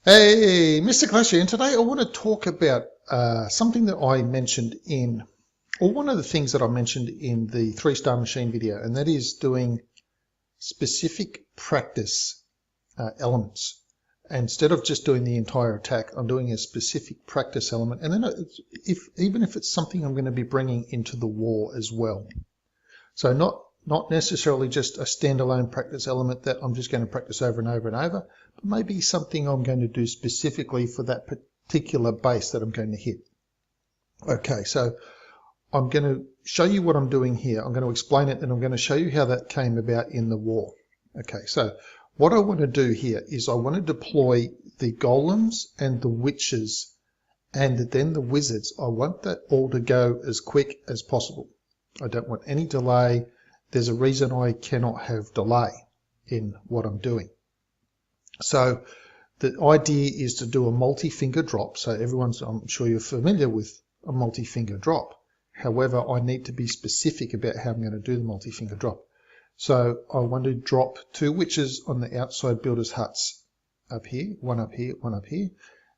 Hey, Mr. Clash here, and today I want to talk about something that I mentioned in, or one of the things that I mentioned in the 3-star machine video, and that is doing specific practice elements. Instead of just doing the entire attack, I'm doing a specific practice element, and then even if it's something I'm going to be bringing into the war as well. So not necessarily just a standalone practice element that I'm just going to practice over and over and over, but maybe something I'm going to do specifically for that particular base that I'm going to hit. Okay, so I'm going to show you what I'm doing here. I'm going to explain it, and I'm going to show you how that came about in the war. Okay, so what I want to do here is I want to deploy the golems and the witches and then the wizards. I want that all to go as quick as possible. I don't want any delay. There's a reason I cannot have delay in what I'm doing. So the idea is to do a multi-finger drop. So I'm sure you're familiar with a multi-finger drop. However, I need to be specific about how I'm going to do the multi-finger drop. So I want to drop 2 witches on the outside builders' huts up here, one up here, one up here.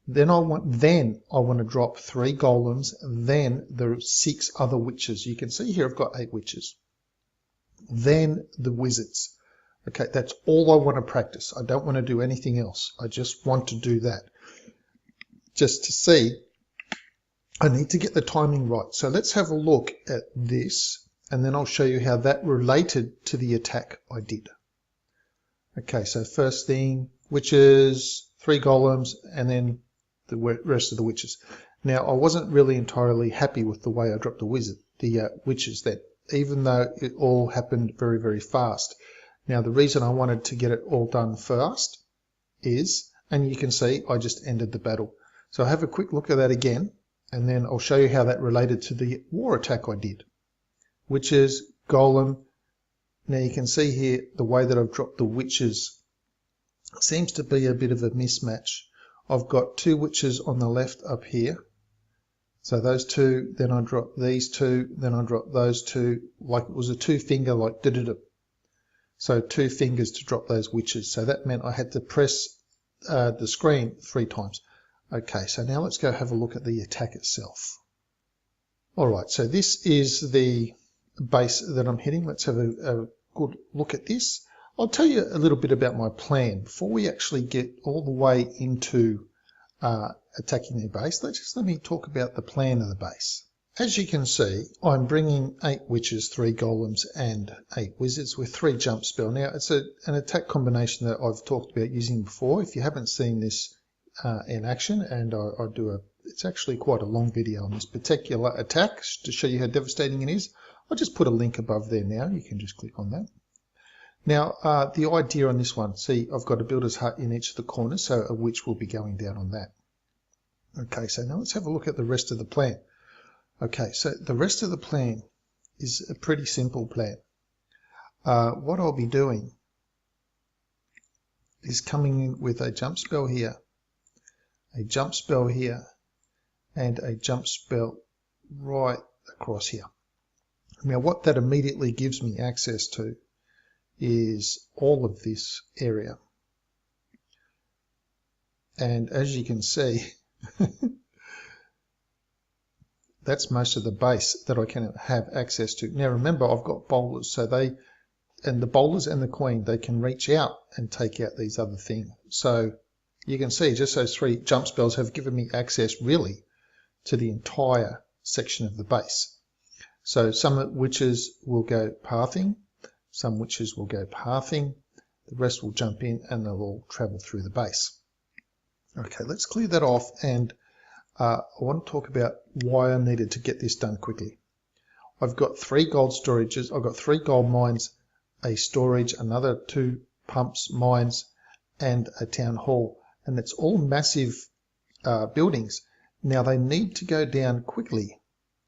Then I want to drop 3 golems, then the 6 other witches. You can see here I've got 8 witches. Then the wizards. Okay, that's all I want to practice. I don't want to do anything else. I just want to do that. Just to see, I need to get the timing right. So let's have a look at this, and then I'll show you how that related to the attack I did. Okay, so first thing, witches, 3 golems, and then the rest of the witches. Now, I wasn't really entirely happy with the way I dropped the witches then, even though it all happened very, very fast. Now, the reason I wanted to get it all done fast is, and you can see, I just ended the battle. So have a quick look at that again, and then I'll show you how that related to the war attack I did, which is golem. Now, you can see here the way that I've dropped the witches seems to be a bit of a mismatch. I've got 2 witches on the left up here. So those 2, then I drop these 2, then I drop those 2, like it was a 2-finger, like da-da-da. So 2 fingers to drop those witches. So that meant I had to press the screen 3 times. Okay, so now let's go have a look at the attack itself. All right, so this is the base that I'm hitting. Let's have a good look at this. I'll tell you a little bit about my plan before we actually get all the way into attacking their base. Let me talk about the plan of the base. As you can see, I'm bringing 8 witches, 3 golems, and 8 wizards with 3 jump spell. Now, it's an attack combination that I've talked about using before. If you haven't seen this in action, and it's actually quite a long video on this particular attack to show you how devastating it is. I'll just put a link above there now. You can just click on that. Now, the idea on this one, see, I've got a builder's hut in each of the corners, so a witch will be going down on that. Okay, so now let's have a look at the rest of the plan. Okay, so the rest of the plan is a pretty simple plan. What I'll be doing is coming in with a jump spell here, a jump spell here, and a jump spell right across here. Now, what that immediately gives me access to is all of this area. And as you can see, that's most of the base that I can have access to. Now remember, I've got bowlers, so the bowlers and the queen, they can reach out and take out these other things. So you can see just those 3 jump spells have given me access really to the entire section of the base. So some witches will go pathing, some witches will go pathing, the rest will jump in and they'll all travel through the base. Okay, let's clear that off, and I want to talk about why I needed to get this done quickly. I've got 3 gold storages, I've got 3 gold mines, a storage, another 2 pumps, mines, and a town hall. And it's all massive buildings. Now they need to go down quickly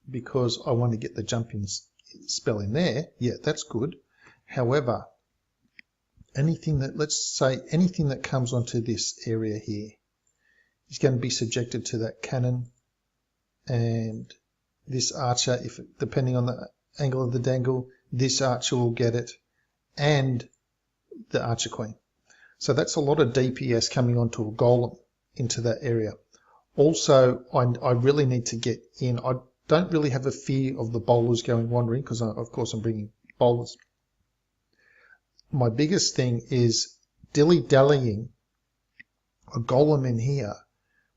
because I want to get the jumping spell in there. Yeah, that's good. However, let's say anything that comes onto this area here is going to be subjected to that cannon, and this archer, depending on the angle of the dangle, this archer will get it, and the archer queen. So that's a lot of DPS coming onto a golem into that area. Also, I really need to get in. I don't really have a fear of the bowlers going wandering because, of course, I'm bringing bowlers. My biggest thing is dilly-dallying. A golem in here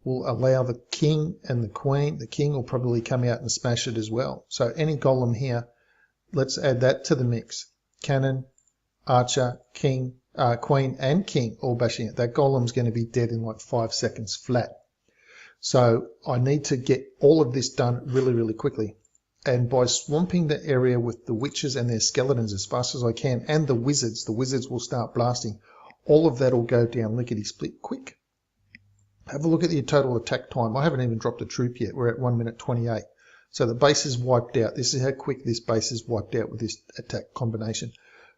will allow the king and the queen. The king will probably come out and smash it as well. So any golem here, let's add that to the mix. Cannon, archer, king, queen and king all bashing it. That golem's going to be dead in like 5 seconds flat. So I need to get all of this done really, really quickly. And by swamping the area with the witches and their skeletons as fast as I can, and the wizards will start blasting. All of that will go down lickety-split quick. Have a look at the total attack time. I haven't even dropped a troop yet. We're at 1 minute 28. So the base is wiped out. This is how quick this base is wiped out with this attack combination.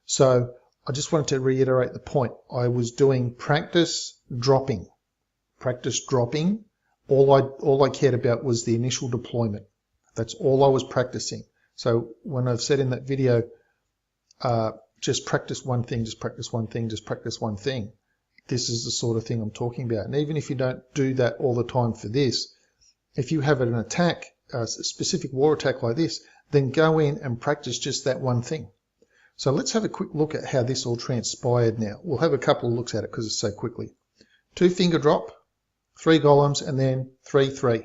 So I just wanted to reiterate the point. I was doing practice dropping. Practice dropping. All I cared about was the initial deployment. That's all I was practicing. So when I've said in that video, just practice one thing, just practice one thing, just practice one thing. This is the sort of thing I'm talking about. And even if you don't do that all the time for this, if you have an attack, a specific war attack like this, then go in and practice just that one thing. So let's have a quick look at how this all transpired now. We'll have a couple of looks at it because it's so quickly. 2 finger drop, 3 golems, and then 3-3.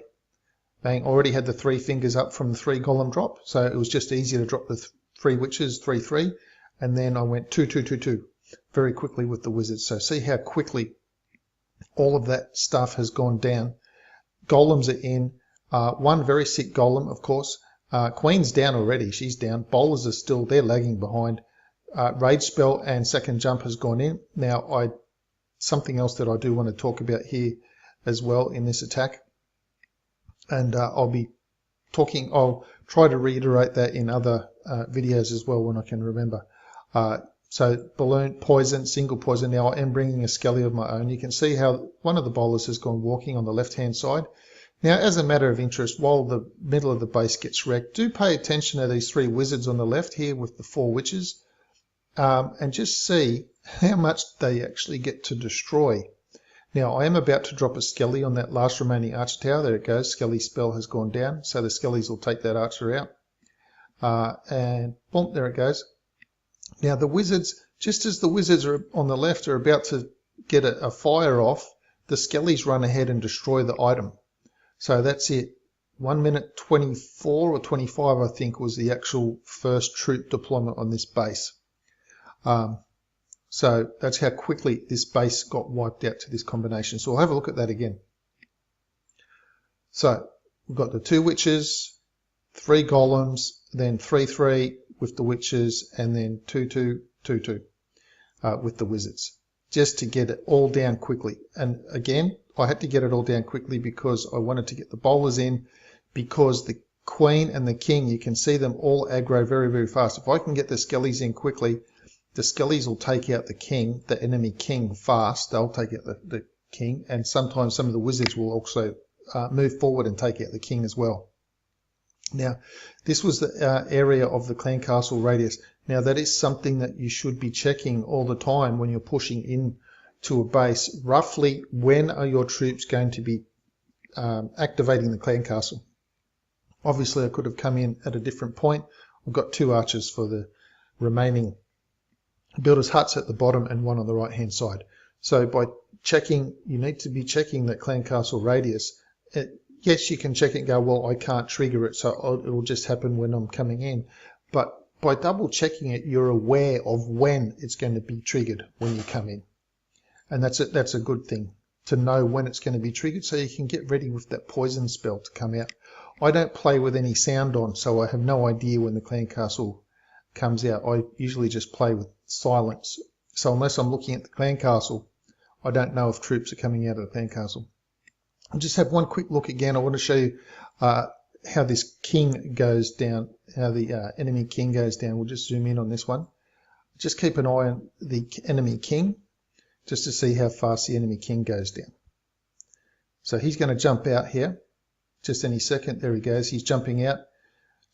Bang, already had the 3 fingers up from the 3 golem drop, so it was just easier to drop the 3 witches, 3-3, and then I went 2-2-2-2 very quickly with the wizards. So see how quickly all of that stuff has gone down. Golems are in. One very sick golem, of course. Queen's down already. She's down. Bowlers are still, they're lagging behind. Rage spell and second jump has gone in. Now, something else that I do want to talk about here as well in this attack. And I'll try to reiterate that in other videos as well when I can remember. So balloon, poison, single poison. Now I am bringing a skelly of my own. You can see how one of the bowlers has gone walking on the left-hand side. Now, as a matter of interest, while the middle of the base gets wrecked, do pay attention to these 3 wizards on the left here with the 4 witches, and just see how much they actually get to destroy. Now, I am about to drop a skelly on that last remaining archer tower. There it goes. Skelly spell has gone down, so the skellies will take that archer out. And boom, there it goes. Now, the wizards, just as the wizards are on the left are about to get a fire off, the skellies run ahead and destroy the item. So that's it. 1 minute 24 or 25, I think, was the actual first troop deployment on this base. So that's how quickly this base got wiped out to this combination. So we'll have a look at that again. So we've got the 2 witches, 3 golems, then 3-3 with the witches, and then 2-2-2-2 with the wizards, just to get it all down quickly. And again, I had to get it all down quickly because I wanted to get the bowlers in, because the queen and the king, you can see them all aggro very, very fast. If I can get the skellies in quickly, the skellies will take out the king, the enemy king, fast. They'll take out the king, and sometimes some of the wizards will also move forward and take out the king as well. Now, this was the area of the clan castle radius. Now, that is something that you should be checking all the time when you're pushing in to a base. Roughly, when are your troops going to be activating the clan castle? Obviously, I could have come in at a different point. I've got 2 archers for the remaining builders' huts at the bottom and 1 on the right-hand side. So by checking, you need to be checking that clan castle radius. Yes, you can check it and go, well, I can't trigger it, so it'll just happen when I'm coming in. But by double checking it, you're aware of when it's going to be triggered when you come in. And that's a good thing, to know when it's going to be triggered so you can get ready with that poison spell to come out. I don't play with any sound on, so I have no idea when the clan castle comes out. I usually just play with silence. So unless I'm looking at the clan castle, I don't know if troops are coming out of the clan castle. I'll just have one quick look again. I want to show you how this king goes down, how the enemy king goes down. We'll just zoom in on this one. Just keep an eye on the enemy king, just to see how fast the enemy king goes down. So he's going to jump out here just any second. There he goes. He's jumping out.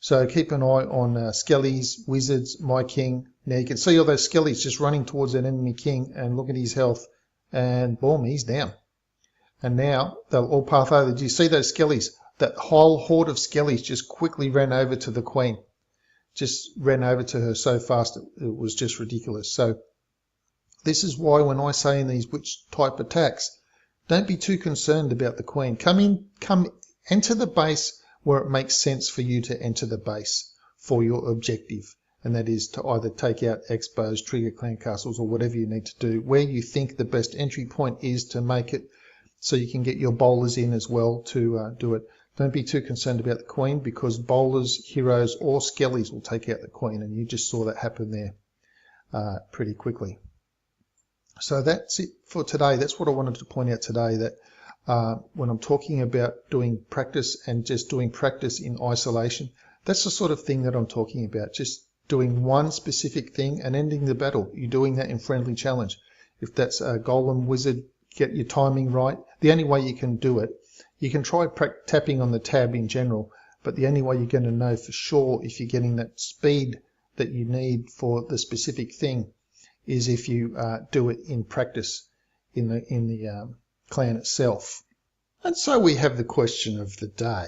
So keep an eye on skellies, wizards, my king. Now you can see all those skellies just running towards that enemy king, and look at his health, and boom, he's down. And now they'll all path over. Do you see those skellies? That whole horde of skellies just quickly ran over to the queen. Just ran over to her so fast it was just ridiculous. So this is why when I say in these witch type attacks, don't be too concerned about the queen. Enter the base where it makes sense for you to enter the base for your objective. And that is to either take out Expos, trigger clan castles, or whatever you need to do, where you think the best entry point is to make it so you can get your bowlers in as well to do it. Don't be too concerned about the queen, because bowlers, heroes, or skellies will take out the queen, and you just saw that happen there pretty quickly. So that's it for today. That's what I wanted to point out today, that when I'm talking about doing practice and just doing practice in isolation, that's the sort of thing that I'm talking about. Just doing one specific thing and ending the battle. You're doing that in friendly challenge. If that's a golem wizard, get your timing right. The only way you can do it, you can try tapping on the tab in general, but the only way you're going to know for sure if you're getting that speed that you need for the specific thing is if you do it in practice in the clan itself. And so we have the question of the day.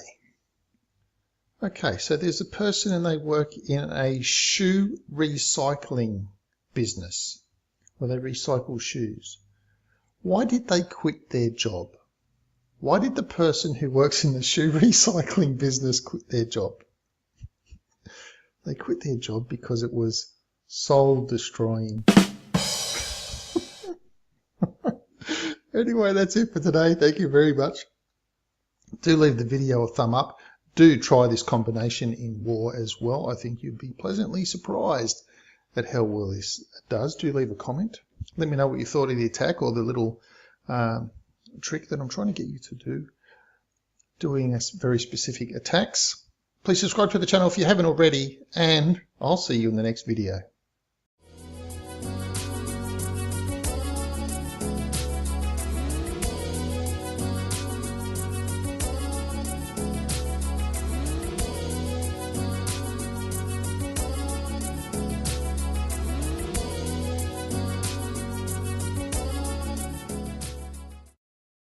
Okay, so there's a person and they work in a shoe recycling business where they recycle shoes. Why did they quit their job? Why did the person who works in the shoe recycling business quit their job? They quit their job because it was soul destroying. Anyway, that's it for today. Thank you very much. Do leave the video a thumb up. Do try this combination in war as well. I think you'd be pleasantly surprised at how well this does. Do leave a comment. Let me know what you thought of the attack or the little trick that I'm trying to get you to do, doing very specific attacks. Please subscribe to the channel if you haven't already, and I'll see you in the next video.